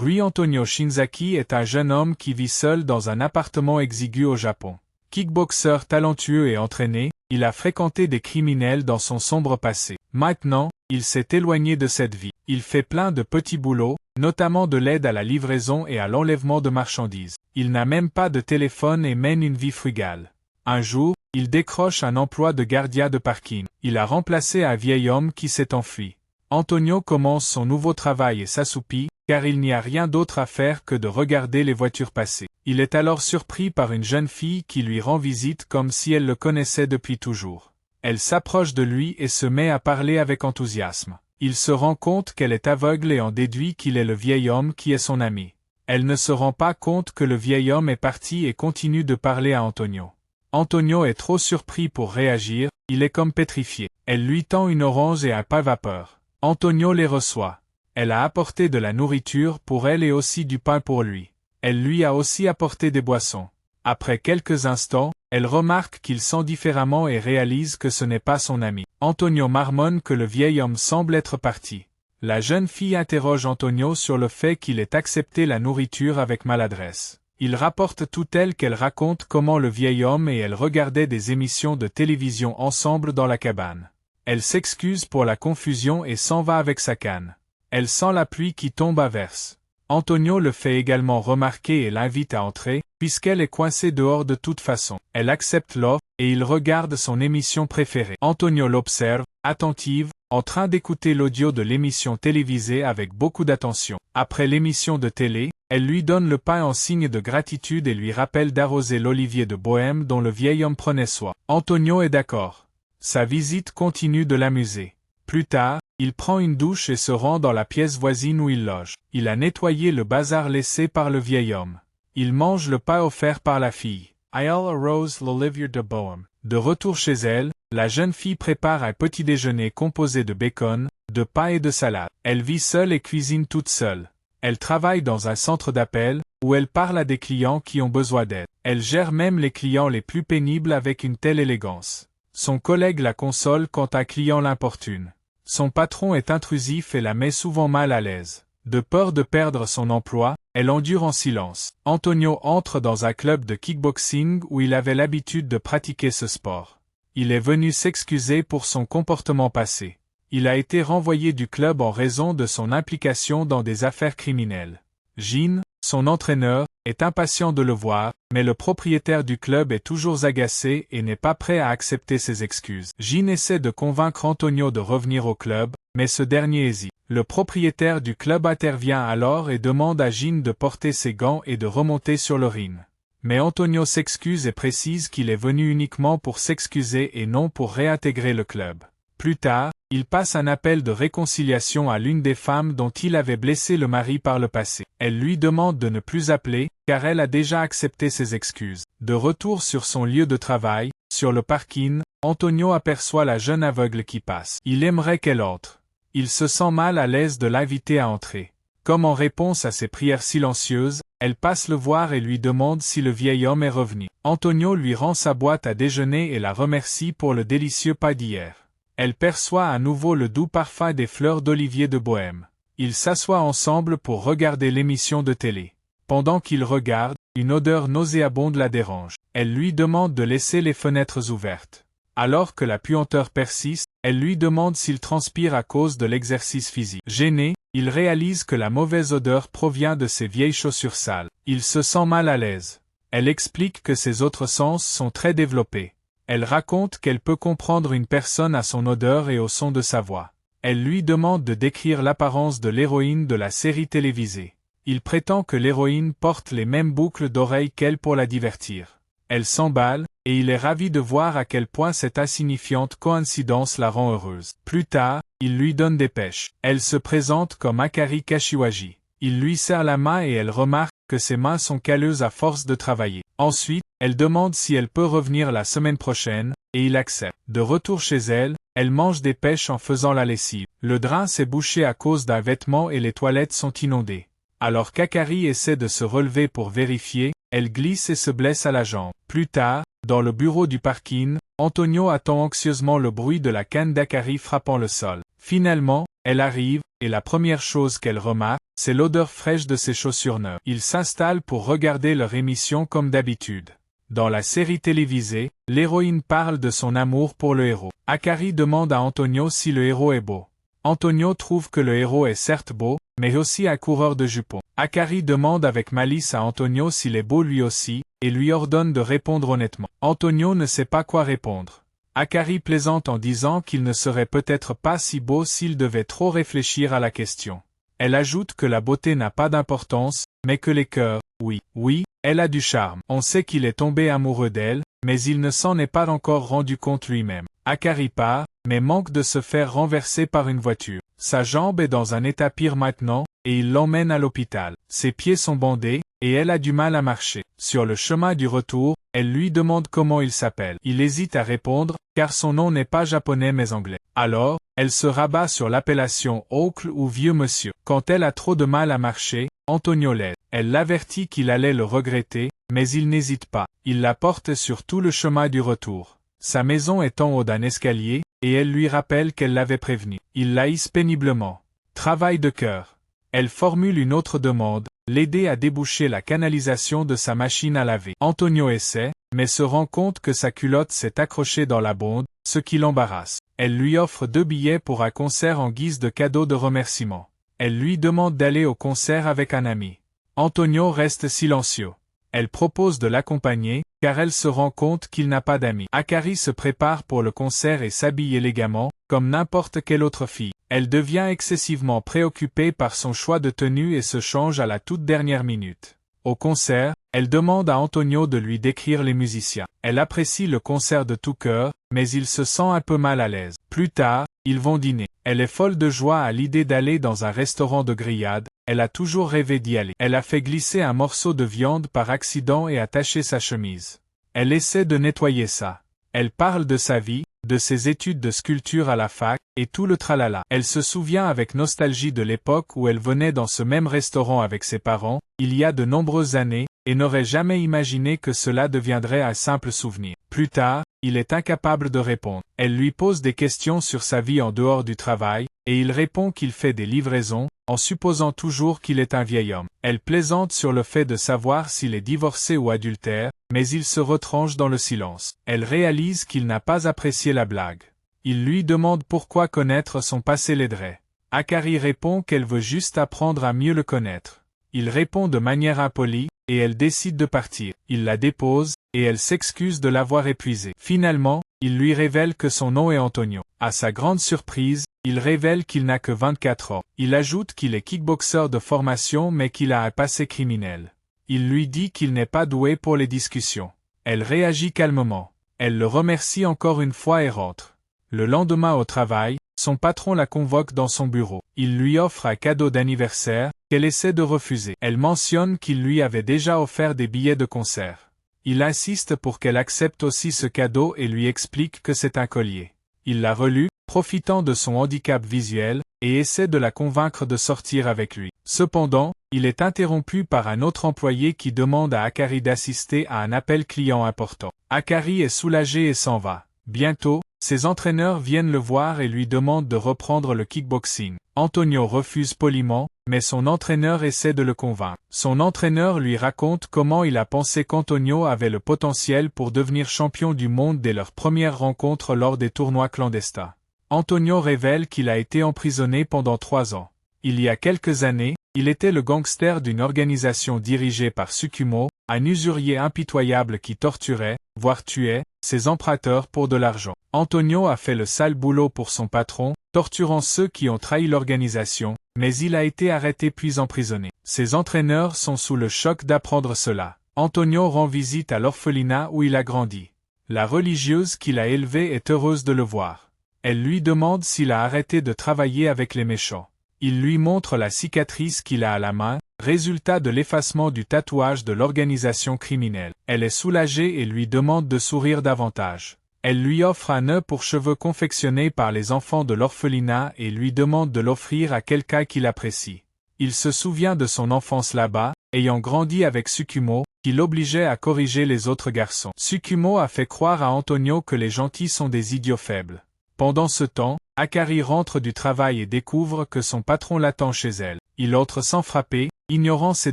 Rui Antonio Shinzaki est un jeune homme qui vit seul dans un appartement exigu au Japon. Kickboxeur talentueux et entraîné, il a fréquenté des criminels dans son sombre passé. Maintenant, il s'est éloigné de cette vie. Il fait plein de petits boulots, notamment de l'aide à la livraison et à l'enlèvement de marchandises. Il n'a même pas de téléphone et mène une vie frugale. Un jour, il décroche un emploi de gardien de parking. Il a remplacé un vieil homme qui s'est enfui. Antonio commence son nouveau travail et s'assoupit, car il n'y a rien d'autre à faire que de regarder les voitures passer. Il est alors surpris par une jeune fille qui lui rend visite comme si elle le connaissait depuis toujours. Elle s'approche de lui et se met à parler avec enthousiasme. Il se rend compte qu'elle est aveugle et en déduit qu'il est le vieil homme qui est son ami. Elle ne se rend pas compte que le vieil homme est parti et continue de parler à Antonio. Antonio est trop surpris pour réagir, il est comme pétrifié. Elle lui tend une orange et un pain vapeur. Antonio les reçoit. Elle a apporté de la nourriture pour elle et aussi du pain pour lui. Elle lui a aussi apporté des boissons. Après quelques instants, elle remarque qu'il sent différemment et réalise que ce n'est pas son ami. Antonio marmonne que le vieil homme semble être parti. La jeune fille interroge Antonio sur le fait qu'il ait accepté la nourriture avec maladresse. Il rapporte tout tel qu'elle raconte comment le vieil homme et elle regardaient des émissions de télévision ensemble dans la cabane. Elle s'excuse pour la confusion et s'en va avec sa canne. Elle sent la pluie qui tombe à verse. Antonio le fait également remarquer et l'invite à entrer, puisqu'elle est coincée dehors de toute façon. Elle accepte l'offre, et il regarde son émission préférée. Antonio l'observe, attentive, en train d'écouter l'audio de l'émission télévisée avec beaucoup d'attention. Après l'émission de télé, elle lui donne le pain en signe de gratitude et lui rappelle d'arroser l'olivier de Bohême dont le vieil homme prenait soin. Antonio est d'accord. Sa visite continue de l'amuser. Plus tard, il prend une douche et se rend dans la pièce voisine où il loge. Il a nettoyé le bazar laissé par le vieil homme. Il mange le pain offert par la fille. Elle arrose l'olivier de Bohême. De retour chez elle, la jeune fille prépare un petit déjeuner composé de bacon, de pain et de salade. Elle vit seule et cuisine toute seule. Elle travaille dans un centre d'appel, où elle parle à des clients qui ont besoin d'aide. Elle gère même les clients les plus pénibles avec une telle élégance. Son collègue la console quand un client l'importune. Son patron est intrusif et la met souvent mal à l'aise. De peur de perdre son emploi, elle endure en silence. Antonio entre dans un club de kickboxing où il avait l'habitude de pratiquer ce sport. Il est venu s'excuser pour son comportement passé. Il a été renvoyé du club en raison de son implication dans des affaires criminelles. Jin, son entraîneur, est impatient de le voir, mais le propriétaire du club est toujours agacé et n'est pas prêt à accepter ses excuses. Jin essaie de convaincre Antonio de revenir au club, mais ce dernier hésite. Le propriétaire du club intervient alors et demande à Jin de porter ses gants et de remonter sur le ring. Mais Antonio s'excuse et précise qu'il est venu uniquement pour s'excuser et non pour réintégrer le club. Plus tard, il passe un appel de réconciliation à l'une des femmes dont il avait blessé le mari par le passé. Elle lui demande de ne plus appeler, car elle a déjà accepté ses excuses. De retour sur son lieu de travail, sur le parking, Antonio aperçoit la jeune aveugle qui passe. Il aimerait qu'elle entre. Il se sent mal à l'aise de l'inviter à entrer. Comme en réponse à ses prières silencieuses, elle passe le voir et lui demande si le vieil homme est revenu. Antonio lui rend sa boîte à déjeuner et la remercie pour le délicieux pain d'hier. Elle perçoit à nouveau le doux parfum des fleurs d'olivier de Bohême. Ils s'assoient ensemble pour regarder l'émission de télé. Pendant qu'ils regardent, une odeur nauséabonde la dérange. Elle lui demande de laisser les fenêtres ouvertes. Alors que la puanteur persiste, elle lui demande s'il transpire à cause de l'exercice physique. Gêné, il réalise que la mauvaise odeur provient de ses vieilles chaussures sales. Il se sent mal à l'aise. Elle explique que ses autres sens sont très développés. Elle raconte qu'elle peut comprendre une personne à son odeur et au son de sa voix. Elle lui demande de décrire l'apparence de l'héroïne de la série télévisée. Il prétend que l'héroïne porte les mêmes boucles d'oreilles qu'elle pour la divertir. Elle s'emballe, et il est ravi de voir à quel point cette insignifiante coïncidence la rend heureuse. Plus tard, il lui donne des pêches. Elle se présente comme Akari Kashiwagi. Il lui serre la main et elle remarque que ses mains sont calleuses à force de travailler. Ensuite, elle demande si elle peut revenir la semaine prochaine, et il accepte. De retour chez elle, elle mange des pêches en faisant la lessive. Le drain s'est bouché à cause d'un vêtement et les toilettes sont inondées. Alors qu'Akari essaie de se relever pour vérifier, elle glisse et se blesse à la jambe. Plus tard, dans le bureau du parking, Antonio attend anxieusement le bruit de la canne d'Akari frappant le sol. Finalement, Elle arrive, et la première chose qu'elle remarque, c'est l'odeur fraîche de ses chaussures neuves. Ils s'installent pour regarder leur émission comme d'habitude. Dans la série télévisée, l'héroïne parle de son amour pour le héros. Akari demande à Antonio si le héros est beau. Antonio trouve que le héros est certes beau, mais aussi un coureur de jupons. Akari demande avec malice à Antonio s'il est beau lui aussi, et lui ordonne de répondre honnêtement. Antonio ne sait pas quoi répondre. Akari plaisante en disant qu'il ne serait peut-être pas si beau s'il devait trop réfléchir à la question. Elle ajoute que la beauté n'a pas d'importance, mais que les cœurs, oui, elle a du charme. On sait qu'il est tombé amoureux d'elle, mais il ne s'en est pas encore rendu compte lui-même. Akari part, mais manque de se faire renverser par une voiture. Sa jambe est dans un état pire maintenant, et il l'emmène à l'hôpital. Ses pieds sont bandés, et elle a du mal à marcher. Sur le chemin du retour, elle lui demande comment il s'appelle. Il hésite à répondre, car son nom n'est pas japonais mais anglais. Alors, elle se rabat sur l'appellation oncle ou vieux monsieur. Quand elle a trop de mal à marcher, Antonio l'aide. Elle l'avertit qu'il allait le regretter, mais il n'hésite pas. Il la porte sur tout le chemin du retour. Sa maison est en haut d'un escalier, et elle lui rappelle qu'elle l'avait prévenu. Il la hisse péniblement. Travail de cœur. Elle formule une autre demande, l'aider à déboucher la canalisation de sa machine à laver. Antonio essaie, mais se rend compte que sa culotte s'est accrochée dans la bonde, ce qui l'embarrasse. Elle lui offre 2 billets pour un concert en guise de cadeau de remerciement. Elle lui demande d'aller au concert avec un ami. Antonio reste silencieux. Elle propose de l'accompagner, car elle se rend compte qu'il n'a pas d'amis. Akari se prépare pour le concert et s'habille élégamment, comme n'importe quelle autre fille. Elle devient excessivement préoccupée par son choix de tenue et se change à la toute dernière minute. Au concert, elle demande à Antonio de lui décrire les musiciens. Elle apprécie le concert de tout cœur, mais il se sent un peu mal à l'aise. Plus tard, ils vont dîner. Elle est folle de joie à l'idée d'aller dans un restaurant de grillades. Elle a toujours rêvé d'y aller. Elle a fait glisser un morceau de viande par accident et a taché sa chemise. Elle essaie de nettoyer ça. Elle parle de sa vie, de ses études de sculpture à la fac, et tout le tralala. Elle se souvient avec nostalgie de l'époque où elle venait dans ce même restaurant avec ses parents, il y a de nombreuses années, et n'aurait jamais imaginé que cela deviendrait un simple souvenir. Plus tard, il est incapable de répondre. Elle lui pose des questions sur sa vie en dehors du travail, et il répond qu'il fait des livraisons, en supposant toujours qu'il est un vieil homme. Elle plaisante sur le fait de savoir s'il est divorcé ou adultère, mais il se retranche dans le silence. Elle réalise qu'il n'a pas apprécié la blague. Il lui demande pourquoi connaître son passé l'aiderait. Akari répond qu'elle veut juste apprendre à mieux le connaître. Il répond de manière impolie, et elle décide de partir. Il la dépose, et elle s'excuse de l'avoir épuisée. Finalement, il lui révèle que son nom est Antonio. À sa grande surprise, il révèle qu'il n'a que 24 ans. Il ajoute qu'il est kickboxeur de formation mais qu'il a un passé criminel. Il lui dit qu'il n'est pas doué pour les discussions. Elle réagit calmement. Elle le remercie encore une fois et rentre. Le lendemain au travail, son patron la convoque dans son bureau. Il lui offre un cadeau d'anniversaire, qu'elle essaie de refuser. Elle mentionne qu'il lui avait déjà offert des billets de concert. Il insiste pour qu'elle accepte aussi ce cadeau et lui explique que c'est un collier. Il la relue, profitant de son handicap visuel, et essaie de la convaincre de sortir avec lui. Cependant, il est interrompu par un autre employé qui demande à Akari d'assister à un appel client important. Akari est soulagé et s'en va. Bientôt, ses entraîneurs viennent le voir et lui demandent de reprendre le kickboxing. Antonio refuse poliment, mais son entraîneur essaie de le convaincre. Son entraîneur lui raconte comment il a pensé qu'Antonio avait le potentiel pour devenir champion du monde dès leur première rencontre lors des tournois clandestins. Antonio révèle qu'il a été emprisonné pendant 3 ans. Il y a quelques années, il était le gangster d'une organisation dirigée par Tsukumo, un usurier impitoyable qui torturait, voire tuait, ses emprunteurs pour de l'argent. Antonio a fait le sale boulot pour son patron, torturant ceux qui ont trahi l'organisation, mais il a été arrêté puis emprisonné. Ses entraîneurs sont sous le choc d'apprendre cela. Antonio rend visite à l'orphelinat où il a grandi. La religieuse qui l'a élevé est heureuse de le voir. Elle lui demande s'il a arrêté de travailler avec les méchants. Il lui montre la cicatrice qu'il a à la main, résultat de l'effacement du tatouage de l'organisation criminelle. Elle est soulagée et lui demande de sourire davantage. Elle lui offre un nœud pour cheveux confectionné par les enfants de l'orphelinat et lui demande de l'offrir à quelqu'un qu'il apprécie. Il se souvient de son enfance là-bas, ayant grandi avec Tsukumo, qui l'obligeait à corriger les autres garçons. Tsukumo a fait croire à Antonio que les gentils sont des idiots faibles. Pendant ce temps, Akari rentre du travail et découvre que son patron l'attend chez elle. Il entre sans frapper, ignorant ses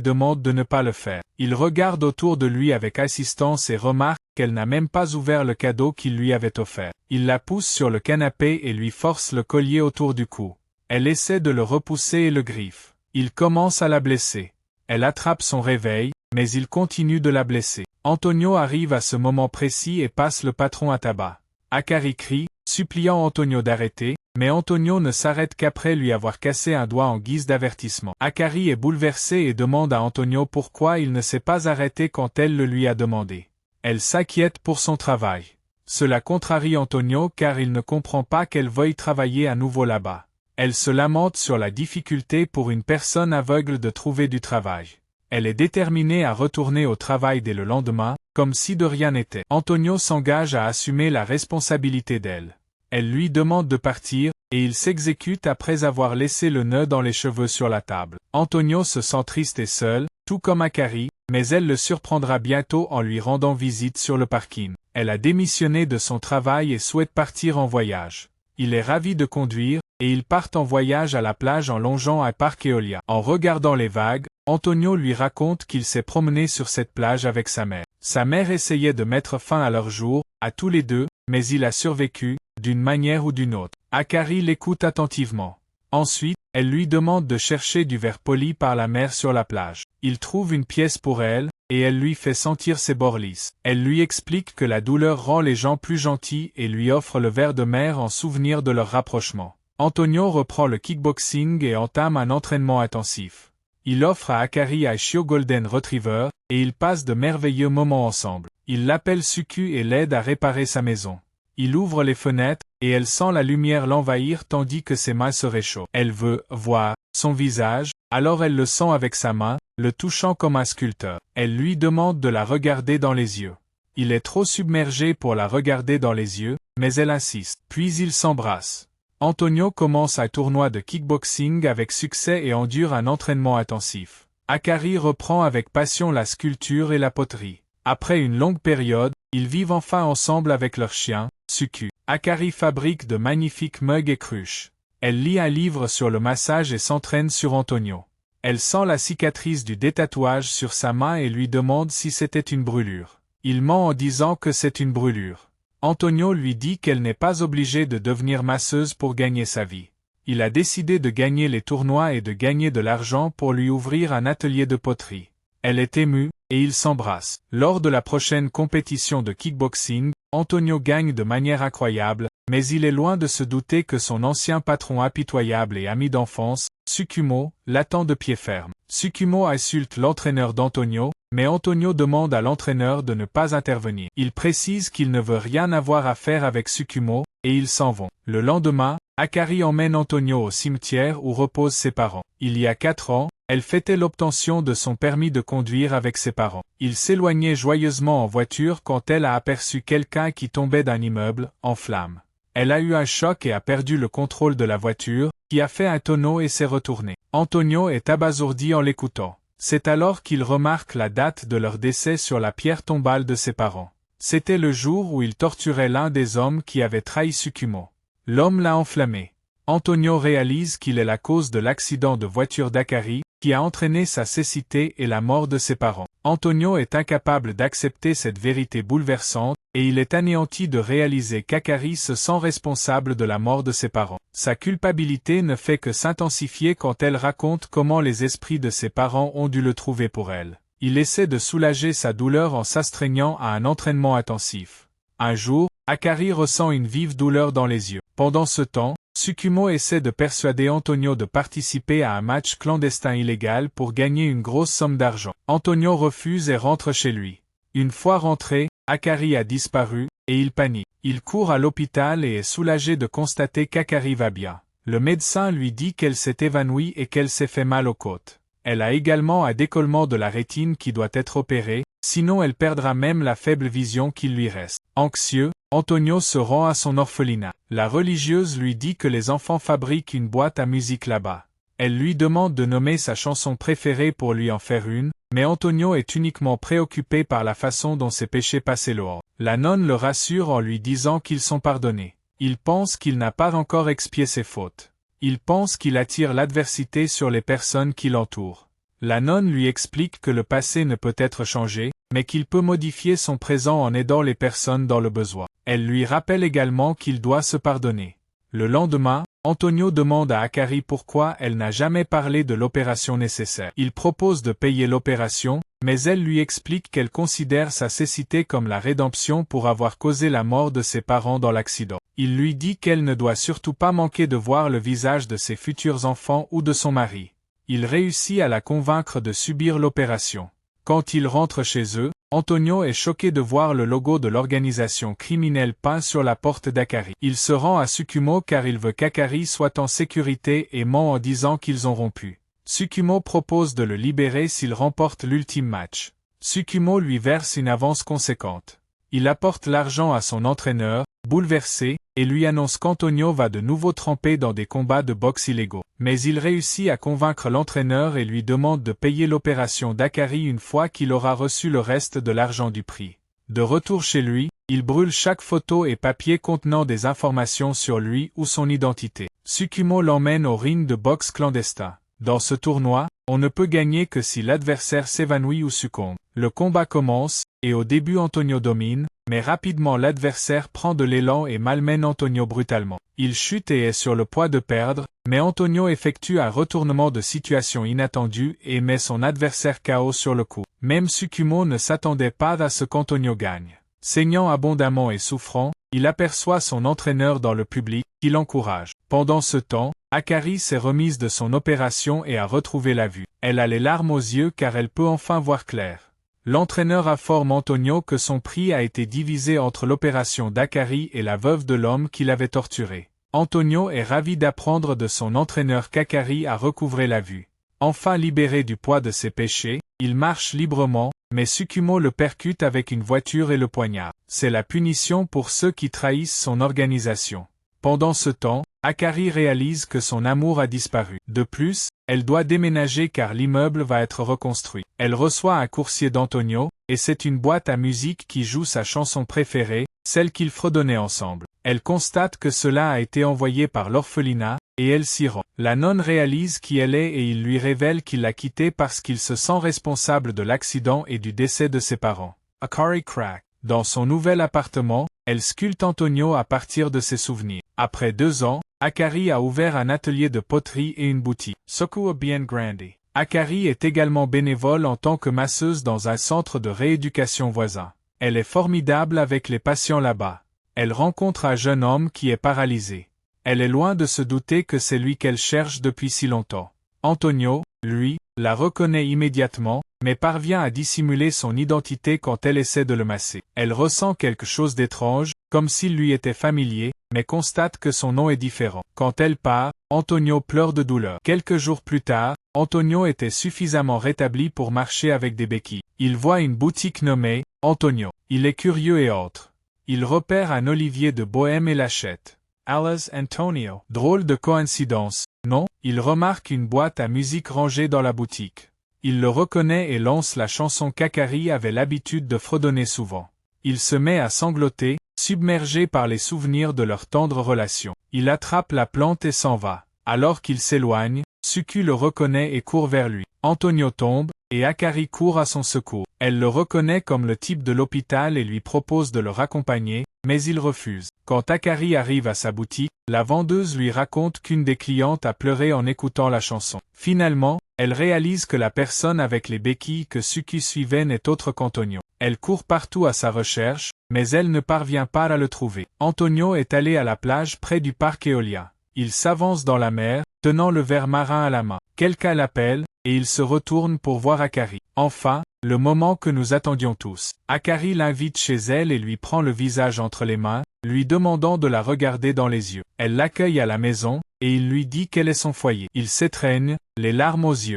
demandes de ne pas le faire. Il regarde autour de lui avec insistance et remarque qu'elle n'a même pas ouvert le cadeau qu'il lui avait offert. Il la pousse sur le canapé et lui force le collier autour du cou. Elle essaie de le repousser et le griffe. Il commence à la blesser. Elle attrape son réveil, mais il continue de la blesser. Antonio arrive à ce moment précis et passe le patron à tabac. Akari crie, suppliant Antonio d'arrêter, mais Antonio ne s'arrête qu'après lui avoir cassé un doigt en guise d'avertissement. Akari est bouleversée et demande à Antonio pourquoi il ne s'est pas arrêté quand elle le lui a demandé. Elle s'inquiète pour son travail. Cela contrarie Antonio car il ne comprend pas qu'elle veuille travailler à nouveau là-bas. Elle se lamente sur la difficulté pour une personne aveugle de trouver du travail. Elle est déterminée à retourner au travail dès le lendemain, comme si de rien n'était. Antonio s'engage à assumer la responsabilité d'elle. Elle lui demande de partir, et il s'exécute après avoir laissé le nœud dans les cheveux sur la table. Antonio se sent triste et seul, tout comme Akari, mais elle le surprendra bientôt en lui rendant visite sur le parking. Elle a démissionné de son travail et souhaite partir en voyage. Il est ravi de conduire, et ils partent en voyage à la plage en longeant un parc éolien. En regardant les vagues, Antonio lui raconte qu'il s'est promené sur cette plage avec sa mère. Sa mère essayait de mettre fin à leur jour, à tous les deux, mais il a survécu, d'une manière ou d'une autre. Akari l'écoute attentivement. Ensuite, elle lui demande de chercher du verre poli par la mer sur la plage. Il trouve une pièce pour elle, et elle lui fait sentir ses bords lisses. Elle lui explique que la douleur rend les gens plus gentils et lui offre le verre de mer en souvenir de leur rapprochement. Antonio reprend le kickboxing et entame un entraînement intensif. Il offre à Akari un chiot Golden Retriever, et ils passent de merveilleux moments ensemble. Il l'appelle Suku et l'aide à réparer sa maison. Il ouvre les fenêtres, et elle sent la lumière l'envahir tandis que ses mains se réchauffent. Elle veut voir son visage, alors elle le sent avec sa main, le touchant comme un sculpteur. Elle lui demande de la regarder dans les yeux. Il est trop submergé pour la regarder dans les yeux, mais elle insiste. Puis ils s'embrassent. Antonio commence un tournoi de kickboxing avec succès et endure un entraînement intensif. Akari reprend avec passion la sculpture et la poterie. Après une longue période, ils vivent enfin ensemble avec leur chien, Suku. Akari fabrique de magnifiques mugs et cruches. Elle lit un livre sur le massage et s'entraîne sur Antonio. Elle sent la cicatrice du détatouage sur sa main et lui demande si c'était une brûlure. Il ment en disant que c'est une brûlure. Antonio lui dit qu'elle n'est pas obligée de devenir masseuse pour gagner sa vie. Il a décidé de gagner les tournois et de gagner de l'argent pour lui ouvrir un atelier de poterie. Elle est émue, et ils s'embrassent. Lors de la prochaine compétition de kickboxing, Antonio gagne de manière incroyable, mais il est loin de se douter que son ancien patron impitoyable et ami d'enfance, Tsukumo, l'attend de pied ferme. Tsukumo insulte l'entraîneur d'Antonio, mais Antonio demande à l'entraîneur de ne pas intervenir. Il précise qu'il ne veut rien avoir à faire avec Tsukumo, et ils s'en vont. Le lendemain, Akari emmène Antonio au cimetière où reposent ses parents. Il y a 4 ans, elle fêtait l'obtention de son permis de conduire avec ses parents. Ils s'éloignaient joyeusement en voiture quand elle a aperçu quelqu'un qui tombait d'un immeuble, en flammes. Elle a eu un choc et a perdu le contrôle de la voiture, qui a fait un tonneau et s'est retournée. Antonio est abasourdi en l'écoutant. C'est alors qu'il remarque la date de leur décès sur la pierre tombale de ses parents. C'était le jour où il torturait l'un des hommes qui avait trahi Tsukumo. L'homme l'a enflammé. Antonio réalise qu'il est la cause de l'accident de voiture d'Akari, qui a entraîné sa cécité et la mort de ses parents. Antonio est incapable d'accepter cette vérité bouleversante, et il est anéanti de réaliser qu'Akari se sent responsable de la mort de ses parents. Sa culpabilité ne fait que s'intensifier quand elle raconte comment les esprits de ses parents ont dû le trouver pour elle. Il essaie de soulager sa douleur en s'astreignant à un entraînement intensif. Un jour, Akari ressent une vive douleur dans les yeux. Pendant ce temps, Tsukumo essaie de persuader Antonio de participer à un match clandestin illégal pour gagner une grosse somme d'argent. Antonio refuse et rentre chez lui. Une fois rentré, Akari a disparu, et il panique. Il court à l'hôpital et est soulagé de constater qu'Akari va bien. Le médecin lui dit qu'elle s'est évanouie et qu'elle s'est fait mal aux côtes. Elle a également un décollement de la rétine qui doit être opéré, sinon elle perdra même la faible vision qui lui reste. Anxieux, Antonio se rend à son orphelinat. La religieuse lui dit que les enfants fabriquent une boîte à musique là-bas. Elle lui demande de nommer sa chanson préférée pour lui en faire une, mais Antonio est uniquement préoccupé par la façon dont ses péchés passaient l'or. La nonne le rassure en lui disant qu'ils sont pardonnés. Il pense qu'il n'a pas encore expié ses fautes. Il pense qu'il attire l'adversité sur les personnes qui l'entourent. La nonne lui explique que le passé ne peut être changé, mais qu'il peut modifier son présent en aidant les personnes dans le besoin. Elle lui rappelle également qu'il doit se pardonner. Le lendemain, Antonio demande à Akari pourquoi elle n'a jamais parlé de l'opération nécessaire. Il propose de payer l'opération, mais elle lui explique qu'elle considère sa cécité comme la rédemption pour avoir causé la mort de ses parents dans l'accident. Il lui dit qu'elle ne doit surtout pas manquer de voir le visage de ses futurs enfants ou de son mari. Il réussit à la convaincre de subir l'opération. Quand ils rentrent chez eux, Antonio est choqué de voir le logo de l'organisation criminelle peint sur la porte d'Akari. Il se rend à Tsukumo car il veut qu'Akari soit en sécurité et ment en disant qu'ils ont rompu. Tsukumo propose de le libérer s'il remporte l'ultime match. Tsukumo lui verse une avance conséquente. Il apporte l'argent à son entraîneur, bouleversé, et lui annonce qu'Antonio va de nouveau tremper dans des combats de boxe illégaux. Mais il réussit à convaincre l'entraîneur et lui demande de payer l'opération d'Akari une fois qu'il aura reçu le reste de l'argent du prix. De retour chez lui, il brûle chaque photo et papier contenant des informations sur lui ou son identité. Tsukumo l'emmène au ring de boxe clandestin. Dans ce tournoi, on ne peut gagner que si l'adversaire s'évanouit ou succombe. Le combat commence, et au début Antonio domine, mais rapidement l'adversaire prend de l'élan et malmène Antonio brutalement. Il chute et est sur le point de perdre, mais Antonio effectue un retournement de situation inattendu et met son adversaire KO sur le coup. Même Tsukumo ne s'attendait pas à ce qu'Antonio gagne. Saignant abondamment et souffrant, il aperçoit son entraîneur dans le public, qui l'encourage. Pendant ce temps, Akari s'est remise de son opération et a retrouvé la vue. Elle a les larmes aux yeux car elle peut enfin voir clair. L'entraîneur informe Antonio que son prix a été divisé entre l'opération d'Akari et la veuve de l'homme qui l'avait torturé. Antonio est ravi d'apprendre de son entraîneur qu'Akari a recouvré la vue. Enfin libéré du poids de ses péchés, il marche librement, mais Tsukumo le percute avec une voiture et le poignard. C'est la punition pour ceux qui trahissent son organisation. Pendant ce temps, Akari réalise que son amour a disparu. De plus, elle doit déménager car l'immeuble va être reconstruit. Elle reçoit un coursier d'Antonio, et c'est une boîte à musique qui joue sa chanson préférée, celle qu'ils fredonnaient ensemble. Elle constate que cela a été envoyé par l'orphelinat, et elle s'y rend. La nonne réalise qui elle est et il lui révèle qu'il l'a quittée parce qu'il se sent responsable de l'accident et du décès de ses parents. Akari craque. Dans son nouvel appartement, elle sculpte Antonio à partir de ses souvenirs. Après 2 ans, Akari a ouvert un atelier de poterie et une boutique. Sokuo Bien Grande. Akari est également bénévole en tant que masseuse dans un centre de rééducation voisin. Elle est formidable avec les patients là-bas. Elle rencontre un jeune homme qui est paralysé. Elle est loin de se douter que c'est lui qu'elle cherche depuis si longtemps. Antonio, lui, la reconnaît immédiatement, mais parvient à dissimuler son identité quand elle essaie de le masser. Elle ressent quelque chose d'étrange, comme s'il lui était familier, mais constate que son nom est différent. Quand elle part, Antonio pleure de douleur. Quelques jours plus tard, Antonio était suffisamment rétabli pour marcher avec des béquilles. Il voit une boutique nommée Antonio. Il est curieux et entre. Il repère un olivier de Bohême et l'achète. Alice Antonio. Drôle de coïncidence, non? Il remarque une boîte à musique rangée dans la boutique. Il le reconnaît et lance la chanson qu'Akari avait l'habitude de fredonner souvent. Il se met à sangloter, submergé par les souvenirs de leur tendre relation. Il attrape la plante et s'en va. Alors qu'il s'éloigne, Tsuku le reconnaît et court vers lui. Antonio tombe, et Akari court à son secours. Elle le reconnaît comme le type de l'hôpital et lui propose de le raccompagner, mais il refuse. Quand Akari arrive à sa boutique, la vendeuse lui raconte qu'une des clientes a pleuré en écoutant la chanson. Finalement, elle réalise que la personne avec les béquilles que Tsuku suivait n'est autre qu'Antonio. Elle court partout à sa recherche, mais elle ne parvient pas à le trouver. Antonio est allé à la plage près du parc éolien. Il s'avance dans la mer, tenant le verre marin à la main. Quelqu'un l'appelle, et il se retourne pour voir Akari. Enfin, le moment que nous attendions tous. Akari l'invite chez elle et lui prend le visage entre les mains, lui demandant de la regarder dans les yeux. Elle l'accueille à la maison, et il lui dit quel est son foyer. Il s'étreigne, les larmes aux yeux.